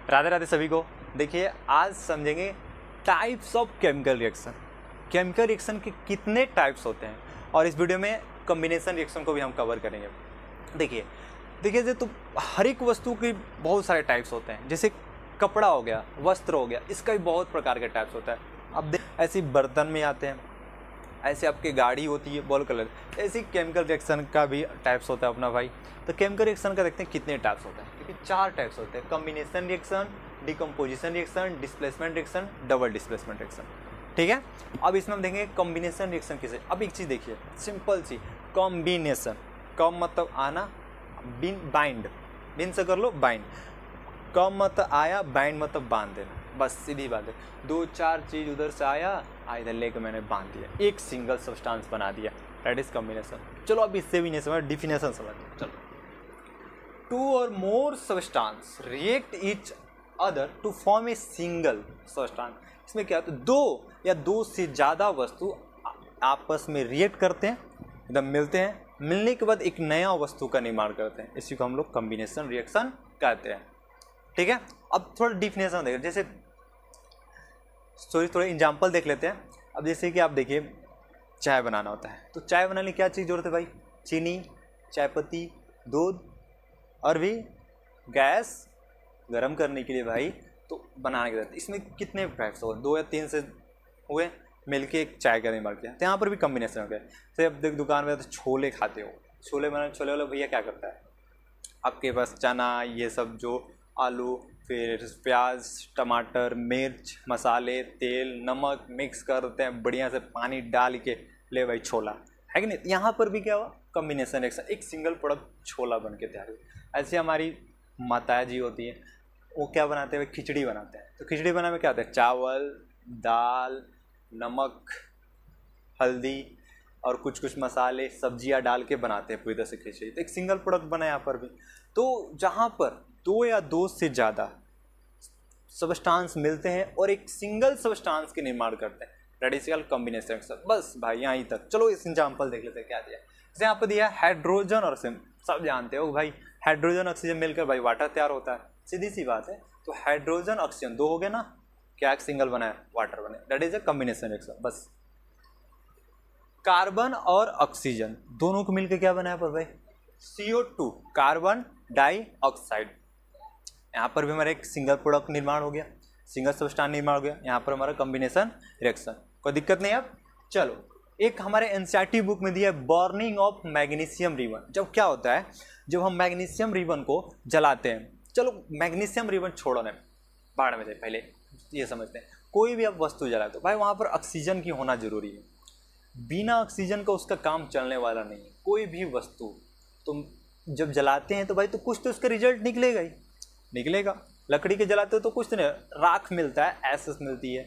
राधे राधे सभी को। देखिए आज समझेंगे types of chemical reaction. Chemical reaction के कितने टाइप्स होते हैं और इस वीडियो में कॉम्बिनेशन रिएक्शन को भी हम कवर करेंगे। देखिए तो हर एक वस्तु के बहुत सारे टाइप्स होते हैं। जैसे कपड़ा हो गया, वस्त्र हो गया, इसका भी बहुत प्रकार के टाइप्स होता है। अब ऐसे बर्तन में आते हैं, ऐसे आपकी गाड़ी होती है बॉल कलर, ऐसे केमिकल रिएक्शन का भी टाइप्स होता है अपना भाई। तो केमिकल रिएक्शन का देखते हैं कितने टाइप्स होते हैं। देखिए 4 टाइप्स होते हैं, combination reaction, decomposition reaction, displacement reaction, double displacement reaction. ठीक है, अब इसमें हम देखेंगे कॉम्बिनेशन रिएक्शन किसे। अब एक चीज़ देखिए, सिंपल सी कॉम्बिनेशन, कॉम मतलब आना, बाइंड, बिन से कर लो बाइंड, कॉम मतलब आया, बाइंड मतलब बांध देना, बस सीधी बात है। 2-4 चीज़ उधर से आया, इधर लेकर मैंने बांध दिया, एक सिंगल सब्सटेंस बना दिया, दैट इज कॉम्बिनेशन। चलो अब इससे भी नहीं समझ, डिफिनेशन समझ। चलो 2 और more substance react each other to form a single substance. इसमें क्या होता है, 2 या 2 से ज़्यादा वस्तु आपस में रिएक्ट करते हैं, एकदम मिलते हैं, मिलने के बाद एक नया वस्तु का निर्माण करते हैं, इसी को हम लोग कॉम्बिनेशन रिएक्शन कहते हैं। ठीक है, अब थोड़ा डिफिनेशन देखें, जैसे थोड़ा एग्जाम्पल देख लेते हैं। अब जैसे कि आप देखिए चाय बनाना होता है, तो चाय बनाने की क्या चीज़ जरूरत है भाई, चीनी, चाय पत्ती, दूध और भी गैस गर्म करने के लिए भाई, तो बनाने के बाद इसमें कितने फैक्ट्स हो गए, 2 या 3 से हुए, मिलके एक चाय का निर्माण किया, तो यहाँ पर भी कॉम्बिनेशन हो गया। जैसे अब देख दुकान में तो छोले खाते हो, छोले वाला भैया क्या करता है, आपके पास चना, ये सब जो आलू, फिर प्याज, टमाटर, मिर्च, मसाले, तेल, नमक मिक्स करते हैं, बढ़िया से पानी डाल के ले भाई छोला, है कि नहीं। यहाँ पर भी क्या हुआ, कॉम्बिनेशन रिएक्शन, एक सिंगल प्रोडक्ट छोला बन के तैयार हुआ। ऐसे हमारी माता जी होती हैं, वो क्या बनाते हैं, खिचड़ी बनाते हैं। तो खिचड़ी बनाने में क्या होता है, चावल, दाल, नमक, हल्दी और कुछ मसाले, सब्जियां डाल के बनाते हैं पूरी तरह से खिचड़ी। तो एक सिंगल प्रोडक्ट बना यहाँ पर भी। तो जहाँ पर 2 या 2 से ज़्यादा सबस्टांस मिलते हैं और एक सिंगल सबस्टांस के निर्माण करते हैं, रेडिकल कॉम्बिनेशन रिएक्शन। बस भाई यहाँ तक। चलो इस एग्जाम्पल देख लेते हैं क्या दिया। जैसे यहाँ पर दिया हाइड्रोजन और ऑक्सीजन, सब जानते हो भाई, हाइड्रोजन ऑक्सीजन मिलकर भाई वाटर तैयार होता है, सीधी सी बात है। तो हाइड्रोजन ऑक्सीजन 2 हो गए ना, क्या एक सिंगल बना है, वाटर बने, that is a combination reaction. बस कार्बन और ऑक्सीजन दोनों को मिलकर क्या बना है पर भाई, CO2, कार्बन डाइऑक्साइड। यहाँ पर भी हमारा एक सिंगल प्रोडक्ट निर्माण हो गया, सिंगल सब्सटेंस निर्माण हो गया, यहाँ पर हमारा कॉम्बिनेशन रिएक्शन, कोई दिक्कत नहीं। अब चलो एक हमारे एनसीईआरटी बुक में दिया है बर्निंग ऑफ मैग्नीशियम रिबन। जब क्या होता है, जब हम मैग्नीशियम रिबन को जलाते हैं, चलो मैग्नीशियम रिबन छोड़ो ना, बाढ़ में जाए, पहले ये समझते हैं, कोई भी आप वस्तु जलाते हो भाई, वहाँ पर ऑक्सीजन की होना जरूरी है, बिना ऑक्सीजन का उसका काम चलने वाला नहीं है। कोई भी वस्तु तुम जब जलाते हैं तो भाई तो कुछ तो उसका रिजल्ट निकलेगा ही निकलेगा। लकड़ी के जलाते हो तो कुछ तो नहीं, राख मिलता है, एसेस मिलती है,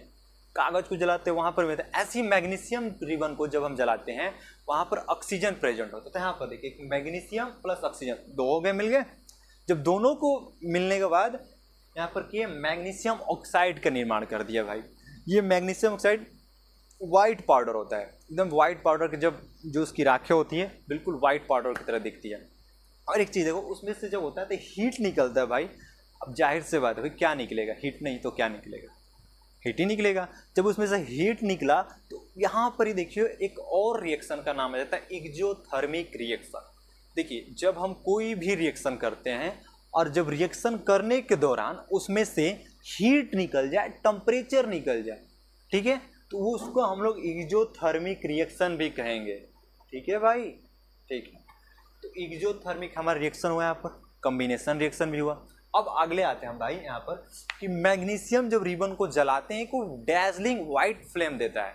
कागज को जलाते हो वहाँ पर मिलता है। ऐसी मैग्नीशियम रिबन को जब हम जलाते हैं वहाँ पर ऑक्सीजन प्रेजेंट होता है। तो यहाँ पर देखिए मैग्नीशियम प्लस ऑक्सीजन 2 हो गए, मिल गए। जब दोनों को मिलने के बाद यहाँ पर किए मैग्नीशियम ऑक्साइड का निर्माण कर दिया भाई। ये मैग्नीशियम ऑक्साइड वाइट पाउडर होता है, एकदम वाइट पाउडर की, जब जो उसकी राखें होती है बिल्कुल वाइट पाउडर की तरह दिखती है। और एक चीज़ देखो, उसमें से जब होता है तो हीट निकलता है भाई। अब जाहिर से बात है भाई, क्या निकलेगा, हीट नहीं तो क्या निकलेगा, हीट ही निकलेगा। जब उसमें से हीट निकला तो यहाँ पर ही देखिए एक और रिएक्शन का नाम आ जाता है एक्सोथर्मिक रिएक्शन। देखिए जब हम कोई भी रिएक्शन करते हैं और जब रिएक्शन करने के दौरान उसमें से हीट निकल जाए, टेम्परेचर निकल जाए, ठीक है, तो वो उसको हम लोग एक्सोथर्मिक रिएक्शन भी कहेंगे। ठीक है भाई, ठीक है। तो एक्सोथर्मिक हमारा रिएक्शन हुआ, यहाँ पर कॉम्बिनेशन रिएक्शन भी हुआ। अब अगले आते हैं हम भाई यहाँ पर कि मैग्नीशियम जब रिबन को जलाते हैं को डैजलिंग वाइट फ्लेम देता है।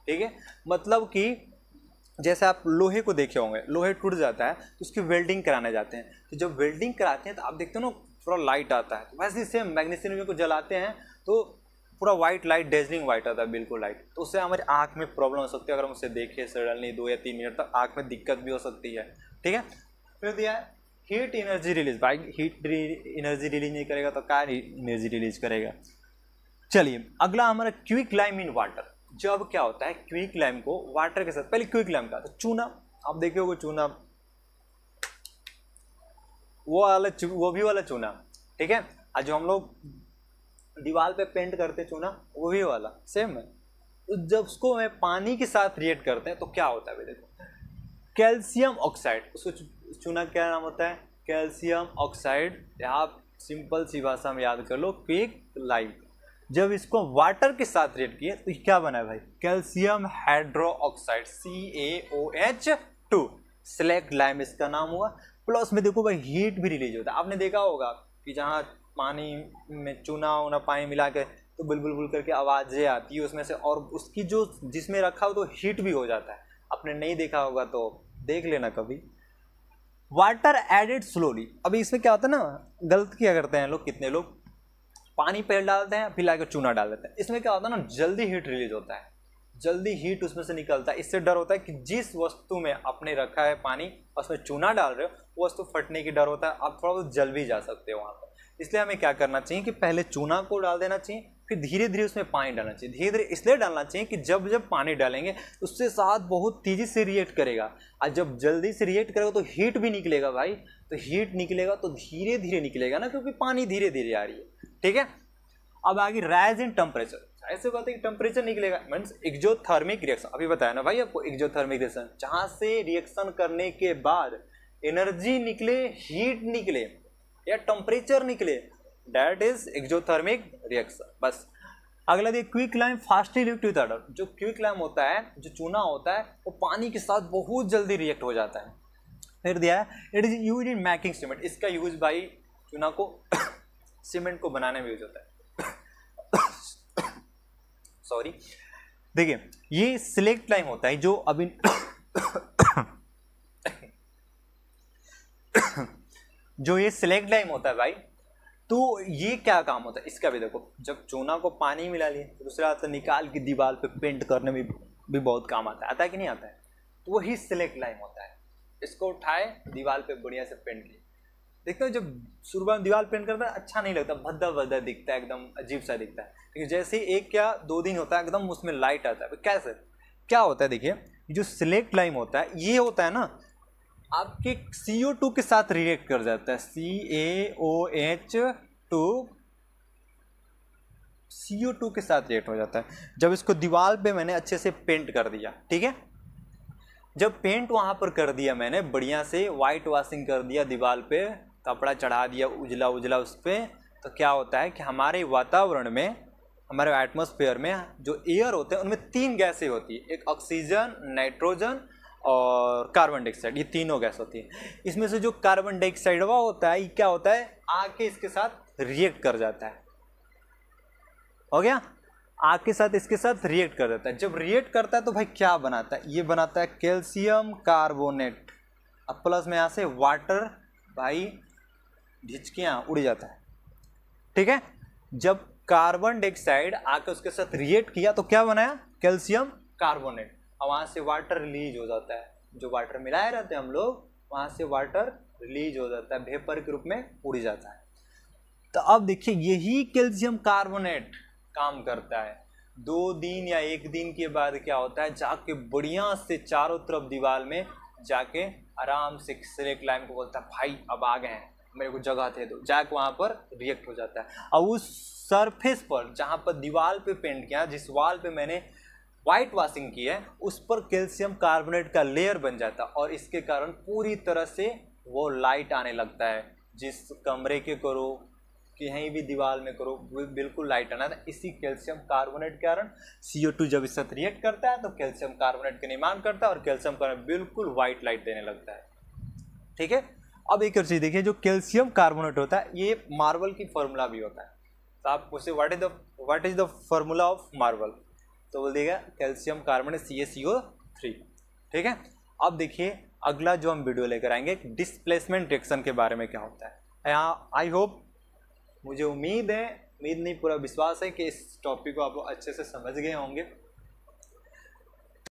ठीक है, मतलब कि जैसे आप लोहे को देखे होंगे, लोहे टूट जाता है तो उसकी वेल्डिंग कराने जाते हैं, तो जब वेल्डिंग कराते हैं तो आप देखते हो ना पूरा लाइट आता है। तो वैसे सेम मैग्नीशियम रिबन को जलाते हैं तो पूरा वाइट लाइट, डेजलिंग वाइट आता है, बिल्कुल लाइट। तो उससे हमारी आँख में प्रॉब्लम हो सकती है, अगर हम उसे देखें सडनली 2 या 3 मिनट तक आँख में दिक्कत भी हो सकती है। ठीक है, फिर दिया है हीट एनर्जी रिलीज। भाई हीट एनर्जी रिलीज नहीं करेगा तो क्या एनर्जी रिलीज करेगा। चलिए अगला हमारा क्विक लाइम इन वाटर। जब क्या होता है, क्विक लाइम को वाटर के साथ, पहले क्विक लाइम का तो चूना, आप देखे होगे चूना, वो भी वाला चूना, ठीक है। आज जो हम लोग दीवार पे पेंट करते चूना, वही वाला सेम है। तो जब उसको मैं पानी के साथ रिएक्ट करते हैं तो क्या होता है भाई, देखो कैल्शियम ऑक्साइड, उसको चूना क्या नाम होता है, कैल्शियम ऑक्साइड, या सिंपल सी भाषा में याद कर लो क्विक लाइम। जब इसको वाटर के साथ रिएक्ट किए तो क्या बना है भाई, calcium hydro oxide CaOH2, slag lime इसका नाम हुआ। प्लस में देखो भाई हीट भी रिलीज होता है। आपने देखा होगा कि जहाँ पानी में चूना उना पानी मिला के तो बुलबुल बुल करके आवाज़ें आती है उसमें से, और उसकी जो जिसमें रखा हो तो हीट भी हो जाता है। आपने नहीं देखा होगा तो देख लेना कभी। वाटर एडेड स्लोली, अभी इसमें क्या होता है ना, गलत क्या करते हैं लोग, कितने लोग पानी पहले डालते हैं फिर लाकर चूना डाल देते हैं। इसमें क्या होता है ना, जल्दी हीट रिलीज होता है, जल्दी हीट उसमें से निकलता है। इससे डर होता है कि जिस वस्तु में आपने रखा है पानी और उसमें चूना डाल रहे हो वो वस्तु फटने की डर होता है, आप थोड़ा बहुत जल भी जा सकते हो वहाँ पर। इसलिए हमें क्या करना चाहिए कि पहले चूना को डाल देना चाहिए, फिर धीरे धीरे उसमें पानी डालना चाहिए। धीरे धीरे इसलिए डालना चाहिए कि जब जब पानी डालेंगे उससे साथ बहुत तेज़ी से रिएक्ट करेगा, और जब जल्दी से रिएक्ट करेगा तो हीट भी निकलेगा भाई। तो हीट निकलेगा तो धीरे धीरे निकलेगा ना, क्योंकि पानी धीरे धीरे आ रही है, ठीक है। अब आगे राइज इन टेम्परेचर, ऐसे बात है कि टेम्परेचर निकलेगा, मीन्स एक्सोथर्मिक रिएक्शन। अभी बताया ना भाई आपको, एक्सोथर्मिक रिएक्शन जहाँ से रिएक्शन करने के बाद एनर्जी निकले, हीट निकले या टेम्परेचर निकले, दैट इज एक्सोथर्मिक रिएक्शन। बस अगला देखिए quick lime fastly react with water. जो क्विक लाइम होता है, जो चूना होता है, वो पानी के साथ बहुत जल्दी रिएक्ट हो जाता है। फिर दिया है it is use in making cement. इसका यूज भाई चूना को सीमेंट को बनाने में यूज होता है। सॉरी, देखिए ये सिलेक्ट लाइम होता है जो अभी जो ये सिलेक्ट लाइम होता है भाई, तो ये क्या काम होता है इसका भी देखो। जब चूना को पानी मिला लिए तो दूसरा हाथ से निकाल के दीवार पे पेंट करने में भी बहुत काम आता है। आता है कि नहीं आता है? तो वही सिलेक्ट लाइम होता है। इसको उठाए दीवार पे बढ़िया से पेंट किए। देखते हो जब शुरुआत में दीवार पेंट करता है अच्छा नहीं लगता, भद्दा भद्दा दिखता है, एकदम अजीब सा दिखता है। लेकिन जैसे एक या दो दिन होता है एकदम उसमें लाइट आता है। कैसे क्या होता है देखिए, जो सिलेक्ट लाइम होता है ये होता है ना आपके CO2 के साथ रिएक्ट कर जाता है। CO2 के साथ रिएक्ट हो जाता है। जब इसको दीवार पे मैंने अच्छे से पेंट कर दिया, ठीक है, जब पेंट वहां पर कर दिया मैंने बढ़िया से, वाइट वॉशिंग कर दिया, दीवार पे कपड़ा चढ़ा दिया उजला उजला उस पर, तो क्या होता है कि हमारे वातावरण में, हमारे एटमॉस्फेयर में जो एयर होते हैं उनमें 3 गैसें होती है, एक ऑक्सीजन, नाइट्रोजन और कार्बन डाइऑक्साइड। ये तीनों गैस होती है। इसमें से जो कार्बन डाइऑक्साइड होता है ये क्या होता है, आके इसके साथ रिएक्ट कर जाता है। हो गया, आग के साथ इसके साथ रिएक्ट कर देता है। जब रिएक्ट करता है तो भाई क्या बनाता है, ये बनाता है कैल्शियम कार्बोनेट। अब प्लस में यहाँ से वाटर, भाई ढिचकियाँ उड़ जाता है, ठीक है। जब कार्बन डाइऑक्साइड आकर उसके साथ रिएक्ट किया तो क्या बनाया, कैल्शियम कार्बोनेट, और वहाँ से वाटर रिलीज हो जाता है। जो वाटर मिलाए रहते हैं हम लोग, वहाँ से वाटर रिलीज हो जाता है, वेपर के रूप में उड़ जाता है। तो अब देखिए यही कैल्शियम कार्बोनेट काम करता है। 2 दिन या 1 दिन के बाद क्या होता है, जाके बढ़िया से चारों तरफ दीवार में जाके आराम से सिलेक्ट लाइम को बोलता है भाई अब आ गए हैं, मेरे को जगह थे दो, जाके वहाँ पर रिएक्ट हो जाता है। और उस सरफेस पर जहाँ पर दीवार पे पेंट किया, जिस वाल पे मैंने वाइट वॉशिंग की है, उस पर कैल्शियम कार्बोनेट का लेयर बन जाता है, और इसके कारण पूरी तरह से वो लाइट आने लगता है। जिस कमरे के करो कि कहीं भी दीवार में करो, बिल्कुल लाइट आना था। इसी कैल्शियम कार्बोनेट के कारण CO2 जब इससे रिएक्ट करता है तो कैल्शियम कार्बोनेट का निर्माण करता है, और कैल्शियम कार्बोनेट बिल्कुल वाइट लाइट देने लगता है, ठीक है। अब एक और चीज़ देखिए, जो कैल्शियम कार्बोनेट होता है ये मार्बल की फॉर्मूला भी होता है। तो आप पूछे what is the formula of marble, तो बोल देगा कैल्शियम कार्बोनेट CaCO3, ठीक है। अब देखिए अगला जो हम वीडियो लेकर आएंगे डिस्प्लेसमेंट रिएक्शन के बारे में क्या होता है। यहाँ आई होप, मुझे उम्मीद नहीं पूरा विश्वास है कि इस टॉपिक को आप अच्छे से समझ गए होंगे।